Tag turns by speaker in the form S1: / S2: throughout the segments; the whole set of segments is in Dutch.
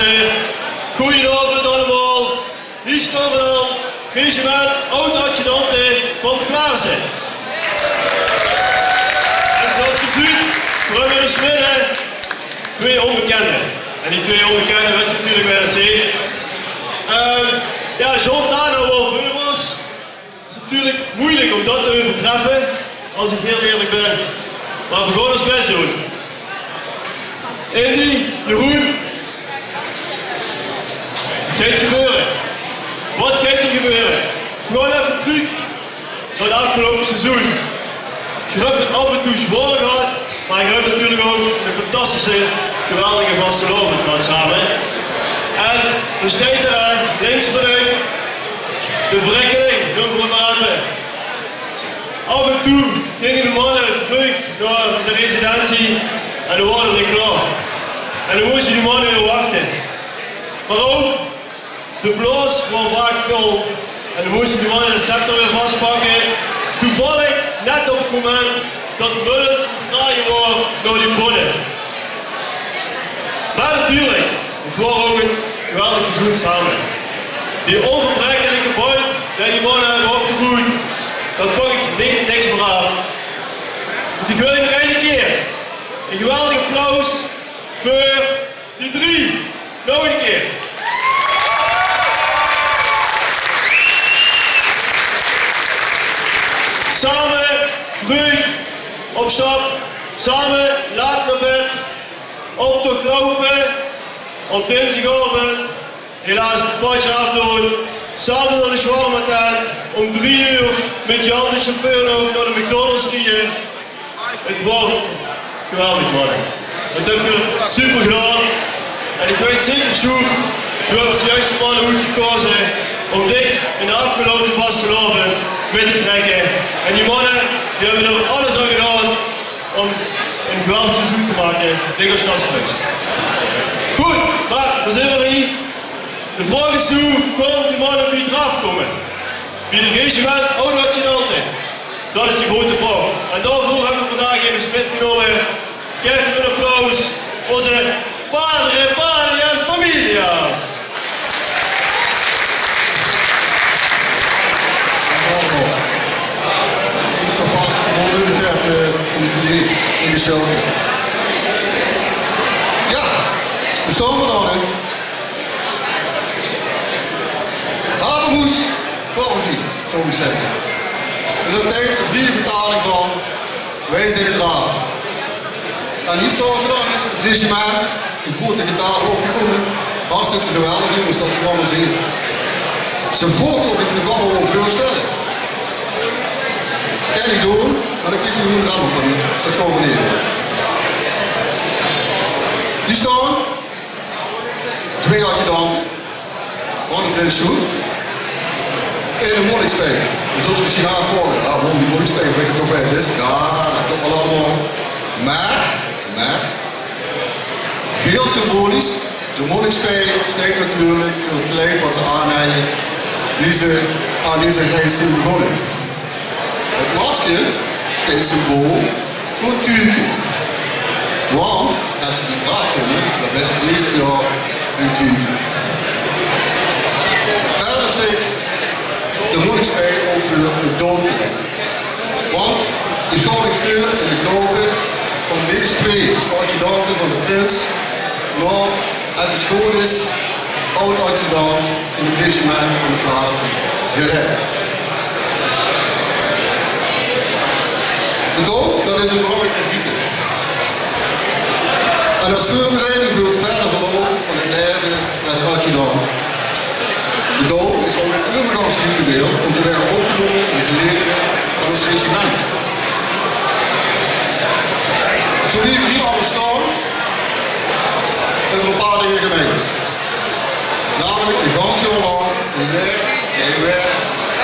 S1: Flaarisse. Goedenavond allemaal. Hier staan we dan, Regiment Awt Adjudante Flaarisse. En zoals je ziet, voor in de midden twee onbekenden. En die twee onbekenden weet je natuurlijk wel het zien. Ja, Jean daar nou wel voor was. Het is natuurlijk moeilijk om dat te overtreffen, als ik heel eerlijk ben. Maar we gaan ons best doen. Indy, Jeroen. Het gaat gebeuren. Wat gaat er gebeuren? Gewoon even terug naar het afgelopen seizoen. Je hebt het af en toe zwaar gehad, maar je hebt natuurlijk ook een fantastische, geweldige vastelaovend gehad samen. En we staan er links van u, de verrekkeling, noemen we het maar even. Af en toe gingen de mannen terug naar de residentie en dan waren we klaar. En dan moesten die mannen weer wachten. Maar ook, de blaas was vaak vol en dan moesten die mannen de scepter weer vastpakken. Toevallig, net op het moment dat Mullens het draaien was door die ponnen. Maar natuurlijk, het was ook een geweldig seizoen samen. Die onverbrekelijke buit die die mannen hebben opgebouwd, dan pak ik niks meer af. Dus ik wil nog één keer een geweldig applaus voor die drie. Nog een keer. Samen, vroeg, op stap, samen, laat naar bed, optocht lopen, op dinsdagavond, helaas het padje afdoen, samen naar de shawarma tent, om 3 uur met Jan de chauffeur nog naar de McDonald's rijden. Het wordt geweldig mannen. Dat heb je super gedaan en ik weet zeker Sjoerd, u hebt de juiste mannen goed gekozen om dit in de afgelopen vastelaovend mee te trekken. En die mannen die hebben er alles aan gedaan om een geweldig seizoen te maken tegen Stadsprins. Goed, maar dan zijn we hier. De vraag is hoe komen die mannen bij het RAAF komen? Bij de Regiment Awt Adjudante. Dat is de grote vraag. En daarvoor hebben we vandaag even metgenomen. Geef hem een applaus. Onze padre, palias, familias.
S2: In de shelter. Ja, we staan vandaan hè. Habermoes, Corvi, zou ik zeggen. Dat is een vriende vertaling van wij zijn het RAAF. En hier staan we dan, het regiment, in grote getalen opgekomen. Hartstikke geweldig jongens, dat is het allemaal ziet. Ze vroeg of ik me nog wel voorstellen. Kan ik doen, maar dan krijg je gewoon rampenpaniek. Dus dat gewoon beneden. Die staan 2 adjudanten van de Prins en een monnikspee. Je zult je misschien aanvragen, ja, waarom die monnikspee, weet ik toch bij dit? Ja, dat klopt allemaal. Maar, heel symbolisch, de monnikspee steekt natuurlijk voor het kleed wat ze aanhalen, die ze aan deze reis zien begonnen. Het masker steeds symbool voor het kuurtje. Want als ze niet RAAF komen, dan is het eerste jaar een kuurtje. Verder steekt de monnikspee ook voor het doopkleed. Want die ga ik voor in het dopen van deze 2 adjudanten van de Prins, maar als het goed is, Awt Adjudant in het regiment van de Flaarisse Gelaen. De doop, dat is een belangrijke rite. En als voorbereiding voor het verder verloop van het leven als adjudant. De doop is ook een overgangsritueel om te worden opgenomen in de gelederen van ons regiment. Zo liever hier alles staan, is er een paar dingen gemeen. Namelijk een gans heel lang, een weer, of geen weer,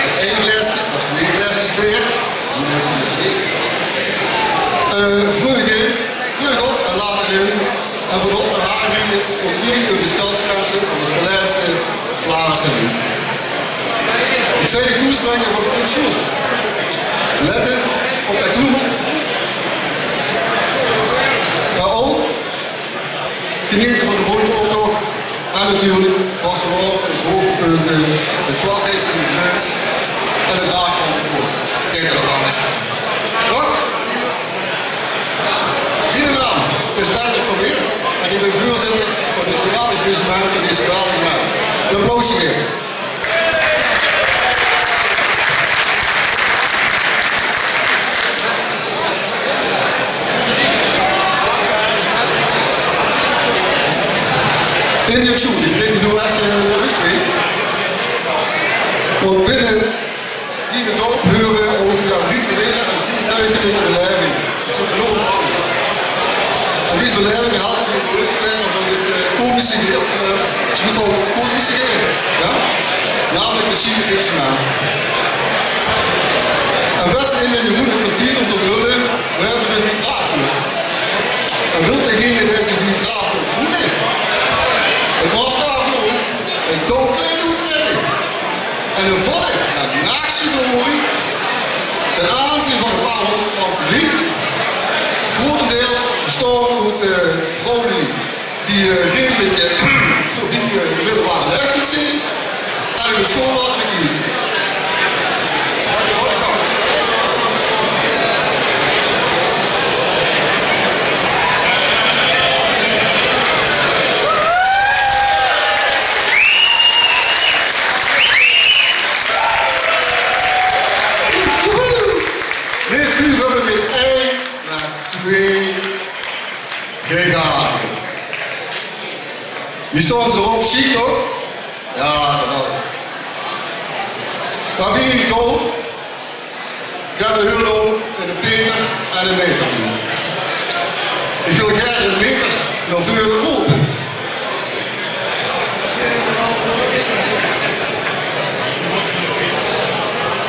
S2: met 1 glaasje of 2 glaasjes beer, die meestal met 2. Vroeg op en later in, en van op naar aanrieden tot niet over de stadsgrenzen van de Geleense Flaarisse. Het tweede toespreken van Prins. Letten op dat toemen. Maar ook genieten van de bootoptocht En natuurlijk, vastelaovend, dus hoogtepunten, het vlaggeest in de Prins en het raasband de kroon. Kijk er dan eens. Ja? Mijn naam is Patrick van Weert en ik ben voorzitter van dit geweldige regiment van deze geweldige man. Een applausje geven. Indy Olthof, ik kreeg nu echt de lucht mee. Want binnen die de dorp huren ook rituele en zintuigelijke beleving. Dat is enorm belangrijk. En deze beleving helpt je bewust te werden van dit komische deel, in ieder geval kosmische deel. Ja? Namelijk het regiment. En best in de goede kwartier om te dullen, we hebben de biograafclub. En wil degene deze biograaf voeden? Het masker een doodkleed uittrekken. En een volle en nachtsignorie ten aanzien van een paar honderd man publiek. Grotendeels bestaande uit vrouwen die redelijk voor die middelbare leeftijd zijn. En in het school laten kijken. Wie stond erop? Chic toch? Ja, dat wel. Waar ben je niet op? Ja, de Hurlo en de Peter en de meter. Ik wil graag een meter naar vuur kopen.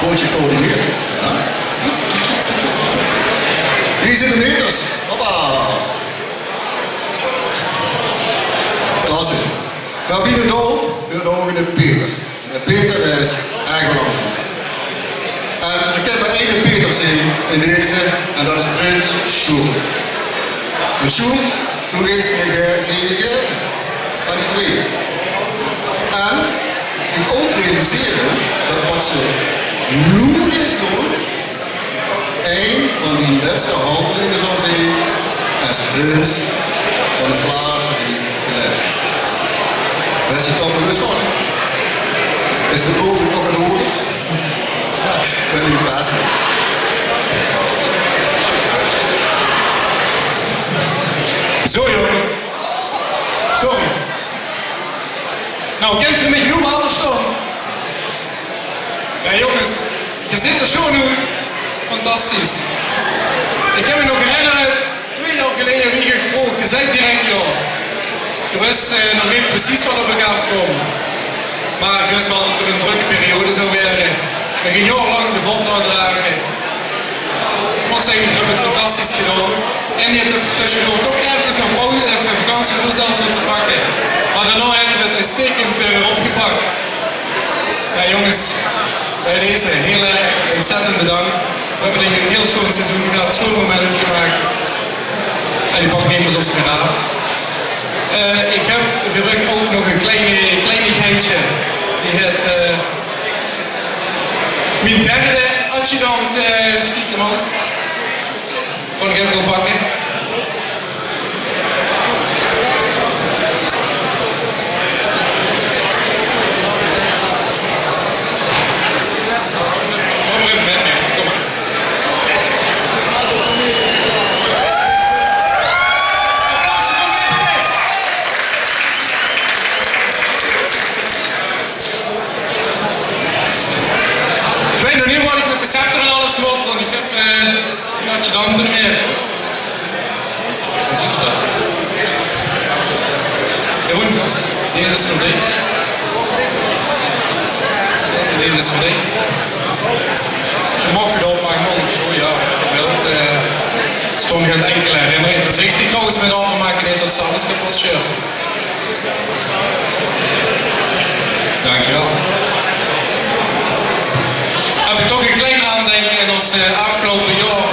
S2: Word je coördineerd? Ja? Hier zijn de meters. Hoppa. Klasse. Waar ben je nou op? We hebben de Peter. De Peter is erg belangrijk. En ik heb maar één Peter zien in deze, en dat is Prins Sjoerd. En Sjoerd, toen is hij gegeven aan die twee. En die ook realiseren dat wat ze nu is doen, een van die laatste handelingen zal zijn als Prins van de Flaarisse Gelaen. Wees je toch bewust van? Is de brood ook nog een hoger? Ben ik het beste.
S3: Zo jongens. Sorry. Nou, kent je me genoeg anders dan? Ja jongens, je ziet er zo uit. Fantastisch. Ik heb me nog herinneren, 2 jaar geleden wie je vroeg, je zei direct ja. Je wist nog niet precies wat er op gaat komen. Maar je wist wel dat het een drukke periode zou werden. We gingen jarenlang de vond aandragen. Ik moet zeggen, je hebt het fantastisch gedaan. En die heeft tussendoor toch even nog vakantie voor zelfs te pakken. Maar daarna hebben we het uitstekend opgepakt. Ja jongens, bij deze heel erg ontzettend bedankt. We hebben denk ik een heel schoon seizoen gehad, zo'n moment gemaakt. En die pak nemen we zoals weer af. Ik heb vandaag ook nog een kleinigheidje. Die heet mijn derde adjudant stiekem ook. Kon ik even wel pakken. Kom maar even met me, kom maar. Applausje van Merte! Ik weet nog niet wat ik met de scepter en alles moet, want ik heb een adjudanten meer. Zo is dat. Jeroen, deze is voor dich. Deze is voor dich. Je mag het opmaken, maar ook zo, ja, als je wilt. Stond je het enkel herinneren. Voorzichtig trouwens met allemaal maken, niet dat ze alles kapot scheurt. Dankjewel. Heb ik toch een klein aandenken in ons afgelopen jaar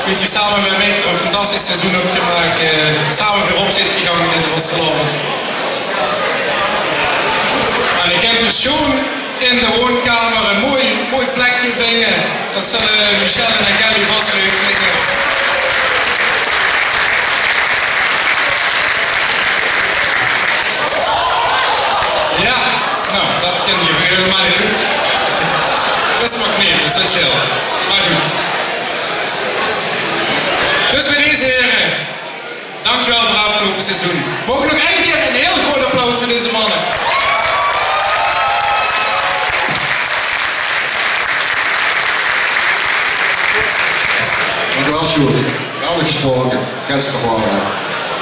S3: beetje samen met mij een fantastisch seizoen opgemaakt. Samen weer op zit gegaan in deze vastelaovend. En ik kan er schon in de woonkamer een mooi plekje vinden. Dat zullen Michel en Kelly vast leuk vinden. Ja, nou, dat kan je weer helemaal niet. Dat is magneet, dus dat chill. Ga doen. Dus met deze heren, dankjewel voor het afgelopen seizoen. Mogen nog één keer een heel groot applaus voor deze mannen.
S2: Dankjewel, Sjoerd. Wel gesproken. Kent ze toch wel, hè?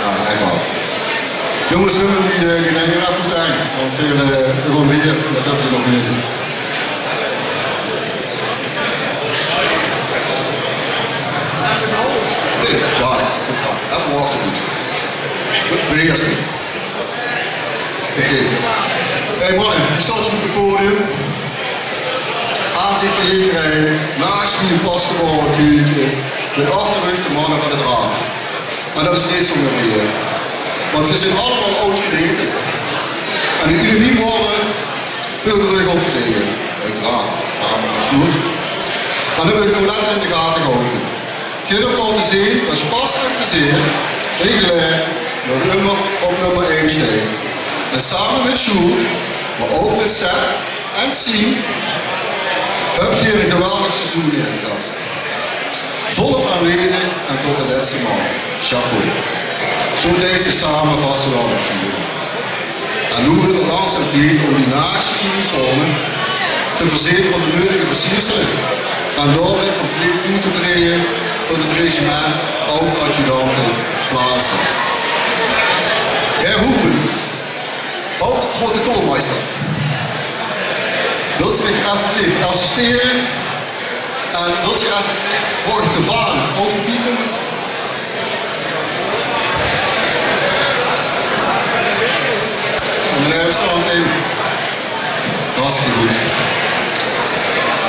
S2: Ja, echt wel. Jongens, we hebben die nemen even goed eind. Want veel gewoon bier, dat hebben ze nog niet. Nee, ja, goed aan. Even wachten goed. Beheerst het. Oké. Hé mannen, je staat hier op het podium. Aanzicht van iedereen, naast wie een pasgeboren keuken, met achterrug de mannen van het RAAF. Maar dat is niet zo meer. Want we zijn allemaal oud-gemeenten. En die unaniem worden heel op te regelen. Uiteraard, samen met Sjoerd. En dat wil ik nog lekker in de gaten houden. Geen op laten zien dat Spas en plezier in Geleen nog immer op nummer 1 staat. En samen met Sjoerd, maar ook met Seth en Sien, heb je een geweldig seizoen neergezet. Volop aanwezig en tot de laatste man. Chapeau. Zo deze samen vastelaovend vieren. En nu wordt het langzaam tijd om die Naakse uniformen te voorzien van de nodige versierselen en daarbij compleet toe te treden tot het Regiment Awt Adjudante Flaarisse. Heer Hoepen, oud-protocolmeester, wilt u zich alsjeblieft assisteren en wilt u alsjeblieft hoog de vaan hoog te bieden? Meneer stand in. Hartstikke goed.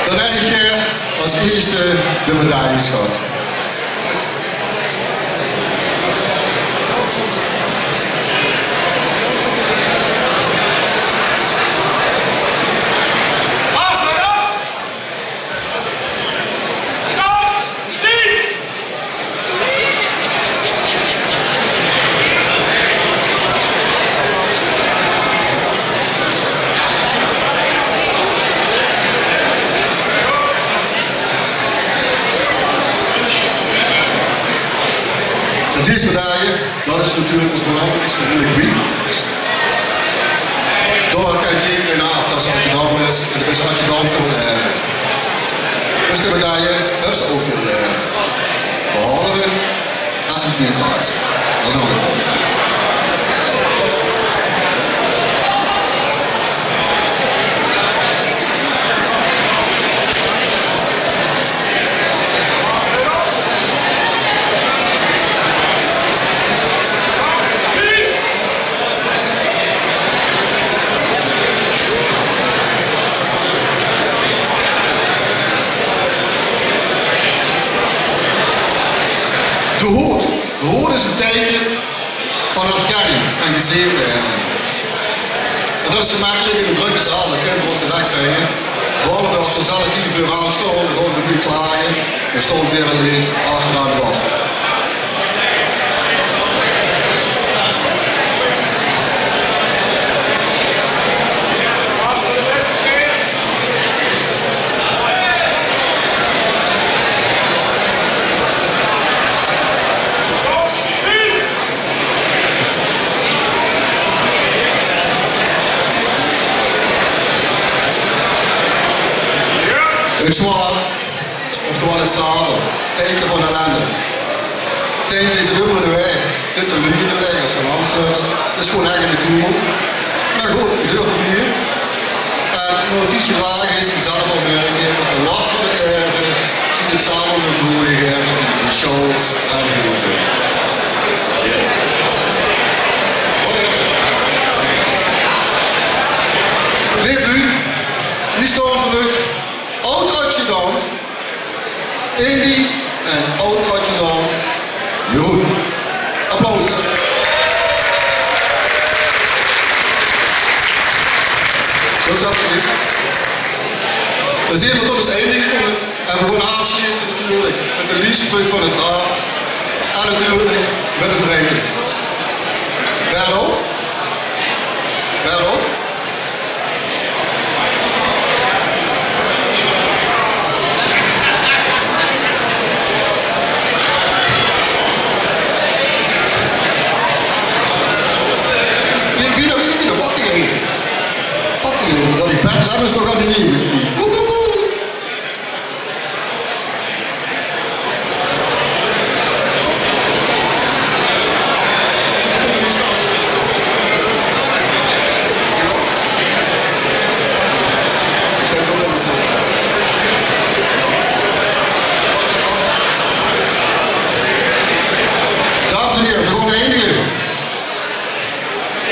S2: Dan heb je als eerste de medailleschat. Deze medaille, dat is natuurlijk ons belangrijkste reliquie. Daar kan je iedereen af dat ze adjudant is en dat is adjudant voor de heren. Dus de medaille hebben ze ook voor de heren. Behalve als het niet raakt. Dat is een andere vraag. De hoed is een teken van herkenning en gezien werden. En dat is gemakkelijk in de drukke zaal, dat kunnen we ons direct vinden. Behalve als we zelf hier voor aanstaan, dan gaan we niet klagen. Dan staan we weer een lees achteraan de wacht. Het zwart, oftewel het zadel, teken van ellende. Teken is de in de weg, zit de lui in de weg als een hamsters. Het is gewoon echt in de toer. Maar goed, het hoort erbij. En nog een tijdje dragen is zelf al werken, met de last van de erven, ziet het samen weer doorgegeven via de shows en de groepen. Heerlijk. Leef u, die staan terug. Awt Adjudant, Indy en Awt Adjudant Jeroen. Applaus. We zijn even tot het einde gekomen en we gaan afsluiten natuurlijk met de liedjesbrug van het RAAF en natuurlijk met het drinken. Berdo? Berdo? Wieder, wat die even? Wat die even? Dat die Bert Lemmens nog aan de heen krijgen. Dames en heren, we gaan eindigen.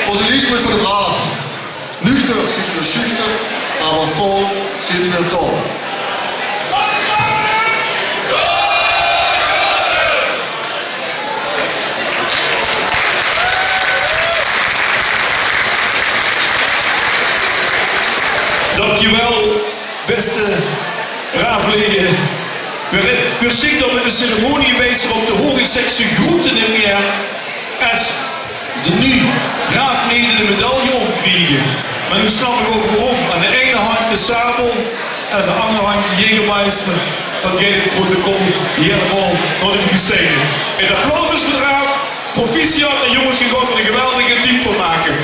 S2: Onze liedjesbrug van het RAAF. Nuchter sind wir schüchtern, aber voll sind wir toll.
S4: Dankjewel, beste raafleden. We zien dat met de ceremoniemeester op de hoog. Ik zeg ze groeten in meer. Als de nu raafleden de medaille opkrijgen. Maar nu snap ik ook waarom. Aan de ene hand de sabel en aan de andere hand de Jägermeister. Dat geeft het protocol helemaal naar de Filistijnen. En applaus is voor de RAAF. Proficiat en jongens, je gaat er een geweldige team van maken.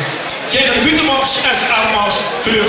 S4: Geen de buitenmars en aanmars voor